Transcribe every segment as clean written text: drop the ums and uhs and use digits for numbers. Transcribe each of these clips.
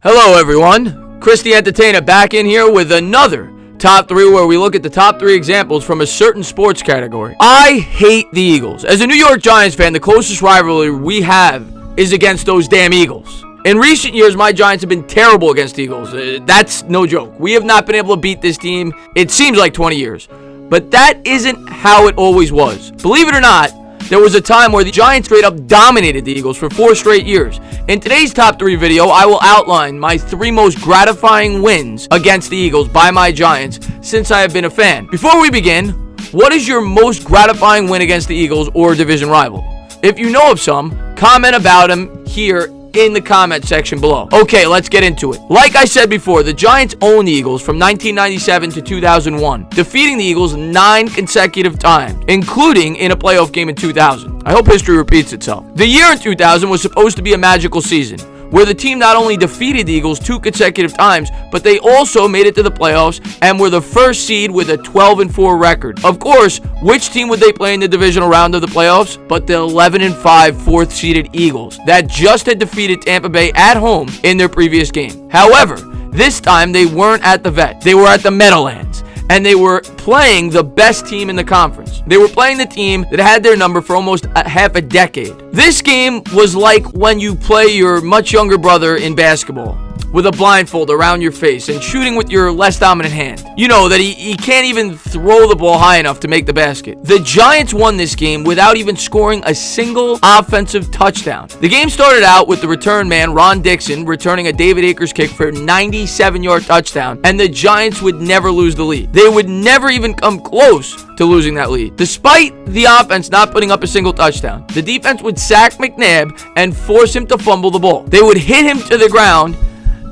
Hello everyone, Entertainah back in here with another top 3 where we look at the top 3 examples from a certain sports category. I hate the Eagles. As a New York Giants fan, the closest rivalry we have is against those damn Eagles. In recent years, my Giants have been terrible against Eagles. That's no joke. We have not been able to beat this team, it seems like 20 years. But that isn't how it always was. Believe it or not, there was a time where the Giants straight up dominated the Eagles for 4 straight years. In today's top 3 video, I will outline my 3 most gratifying wins against the Eagles by my Giants since I have been a fan. Before we begin, what is your most gratifying win against the Eagles or division rival? If you know of some, comment about them here in the comment section below. Okay, let's get into it. Like I said before, the Giants owned the Eagles from 1997 to 2001, defeating the Eagles 9 consecutive times, including in a playoff game in 2000. I hope history repeats itself. The year in 2000 was supposed to be a magical season, where the team not only defeated the Eagles 2 consecutive times, but they also made it to the playoffs and were the first seed with a 12-4 record. Of course, which team would they play in the divisional round of the playoffs? But the 11-5 4th-seeded Eagles that just had defeated Tampa Bay at home in their previous game. However, this time they weren't at the Vet. They were at the Meadowlands, and they were playing the best team in the conference. They were playing the team that had their number for almost half a decade. This game was like when you play your much younger brother in basketball with a blindfold around your face and shooting with your less dominant hand. You know that he can't even throw the ball high enough to make the basket. The Giants won this game without even scoring a single offensive touchdown. The game started out with the return man, Ron Dixon, returning a David Akers kick for a 97-yard touchdown, and the Giants would never lose the lead. They would never even come close to losing that lead. Despite the offense not putting up a single touchdown, the defense would sack McNabb and force him to fumble the ball. They would hit him to the ground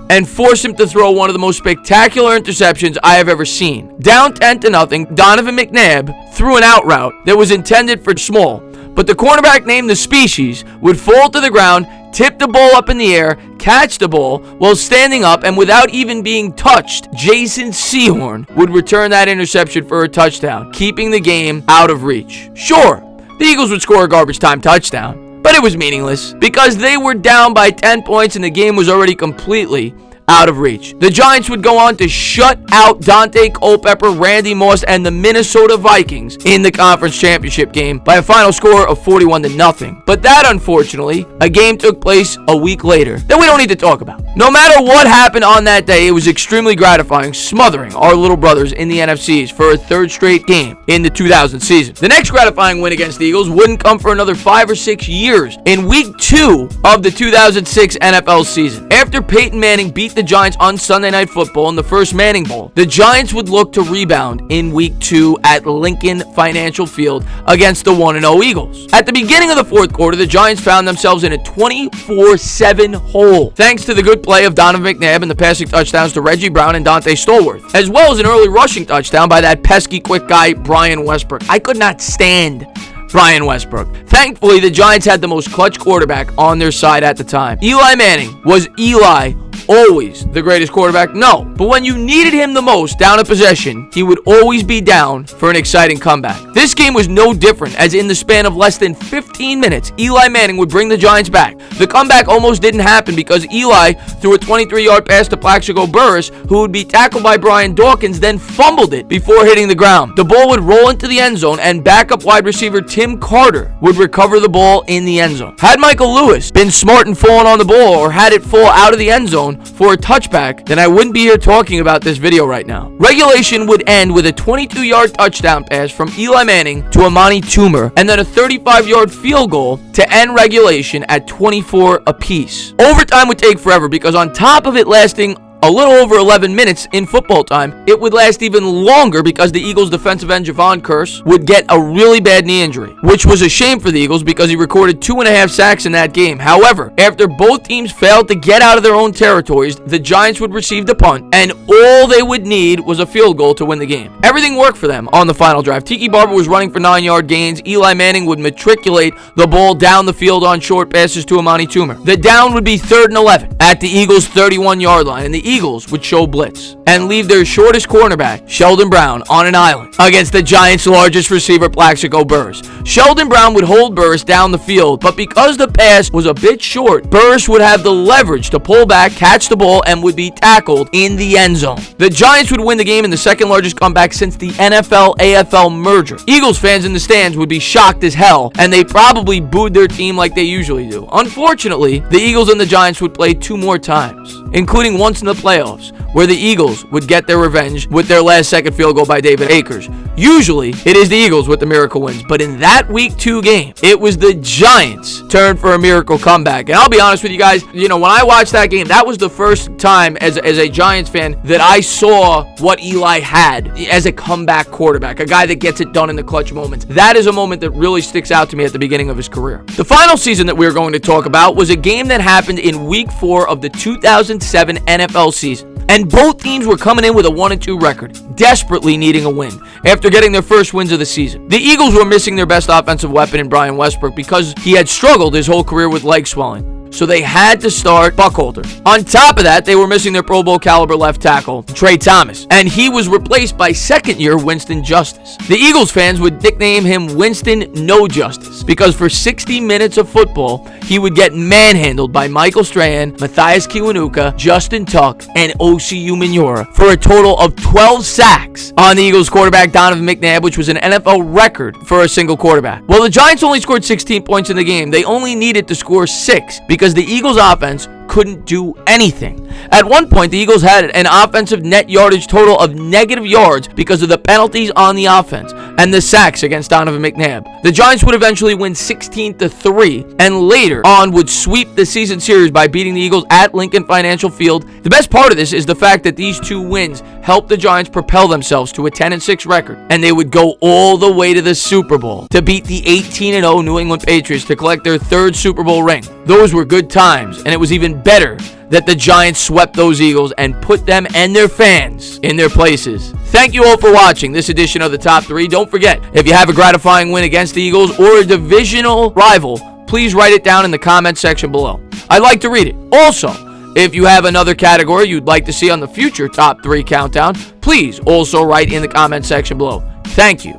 and force him to throw one of the most spectacular interceptions I have ever seen. Down 10-0, Donovan McNabb threw an out route that was intended for small, but the cornerback named the Species would fall to the ground, tip the ball up in the air, catch the ball while standing up, and without even being touched, Jason Sehorn would return that interception for a touchdown, keeping the game out of reach. Sure, the Eagles would score a garbage time touchdown, but it was meaningless because they were down by 10 points and the game was already completely out of reach. The Giants would go on to shut out Dante Culpepper, Randy Moss, and the Minnesota Vikings in the conference championship game by a final score of 41-0. But that, unfortunately, a game took place a week later that we don't need to talk about. No matter what happened on that day, it was extremely gratifying, smothering our little brothers in the NFCs for a 3rd straight game in the 2000 season. The next gratifying win against the Eagles wouldn't come for another 5 or 6 years in week 2 of the 2006 NFL season. After Peyton Manning beat the Giants on Sunday Night Football in the first Manning Bowl, the Giants would look to rebound in week 2 at Lincoln Financial Field against the 1-0 Eagles. At the beginning of the 4th quarter, the Giants found themselves in a 24-7 hole, thanks to the good play of Donovan McNabb and the passing touchdowns to Reggie Brown and Dante Stallworth, as well as an early rushing touchdown by that pesky quick guy, Brian Westbrook. I could not stand Brian Westbrook. Thankfully, the Giants had the most clutch quarterback on their side at the time. Eli Manning. Was Eli always the greatest quarterback? No. But when you needed him the most down a possession, he would always be down for an exciting comeback. This game was no different, as in the span of less than 15 minutes, Eli Manning would bring the Giants back. The comeback almost didn't happen because Eli threw a 23-yard pass to Plaxico Burress, who would be tackled by Brian Dawkins, then fumbled it before hitting the ground. The ball would roll into the end zone, and backup wide receiver Tim Carter would recover the ball in the end zone. Had Michael Lewis been smart and fallen on the ball, or had it fall out of the end zone for a touchback, then I wouldn't be here talking about this video right now. Regulation would end with a 22-yard touchdown pass from Eli Manning to Amani Toomer, and then a 35-yard field goal to end regulation at 24 apiece. Overtime would take forever because on top of it lasting a little over 11 minutes in football time, it would last even longer because the Eagles' defensive end Javon Kearse would get a really bad knee injury, which was a shame for the Eagles because he recorded 2.5 sacks in that game. However, after both teams failed to get out of their own territories, the Giants would receive the punt, and all they would need was a field goal to win the game. Everything worked for them on the final drive. Tiki Barber was running for 9-yard gains. Eli Manning would matriculate the ball down the field on short passes to Amani Toomer. The down would be 3rd and 11 at the Eagles' 31-yard line, and the Eagles would show blitz and leave their shortest cornerback, Sheldon Brown, on an island against the Giants' largest receiver, Plaxico Burress. Sheldon Brown would hold Burress down the field, but because the pass was a bit short, Burress would have the leverage to pull back, catch the ball, and would be tackled in the end zone. The Giants would win the game in the second largest comeback since the NFL-AFL merger. Eagles fans in the stands would be shocked as hell, and they probably booed their team like they usually do. Unfortunately, the Eagles and the Giants would play 2 more times, including once in the playoffs, where the Eagles would get their revenge with their last-second field goal by David Akers. Usually, it is the Eagles with the miracle wins, but in that Week 2 game, it was the Giants' turn for a miracle comeback. And I'll be honest with you guys, when I watched that game, that was the first time as a Giants fan that I saw what Eli had as a comeback quarterback, a guy that gets it done in the clutch moments. That is a moment that really sticks out to me at the beginning of his career. The final season that we're going to talk about was a game that happened in Week 4 of the 2007 NFL season. And both teams were coming in with a 1-2 record, desperately needing a win after getting their first wins of the season. The Eagles were missing their best offensive weapon in Brian Westbrook because he had struggled his whole career with leg swelling. So they had to start Buckholder. On top of that, they were missing their Pro Bowl caliber left tackle, Trey Thomas, and he was replaced by second-year Winston Justice. The Eagles fans would nickname him Winston No Justice because for 60 minutes of football, he would get manhandled by Michael Strahan, Matthias Kiwanuka, Justin Tuck, and Osi Umenyiora for a total of 12 sacks on the Eagles quarterback Donovan McNabb, which was an NFL record for a single quarterback. Well, the Giants only scored 16 points in the game. They only needed to score 6 because the Eagles' offense couldn't do anything. At one point, the Eagles had an offensive net yardage total of negative yards because of the penalties on the offense and the sacks against Donovan McNabb. The Giants would eventually win 16-3 and later on would sweep the season series by beating the Eagles at Lincoln Financial Field. The best part of this is the fact that these 2 wins helped the Giants propel themselves to a 10-6 record, and they would go all the way to the Super Bowl to beat the 18-0 New England Patriots to collect their 3rd Super Bowl ring. Those were good times, and it was even better that the Giants swept those Eagles and put them and their fans in their places. Thank you all for watching this edition of the Top 3. Don't forget, if you have a gratifying win against the Eagles or a divisional rival, please write it down in the comment section below. I'd like to read it. Also, if you have another category you'd like to see on the future Top 3 countdown, please also write in the comment section below. Thank you,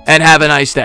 and have a nice day.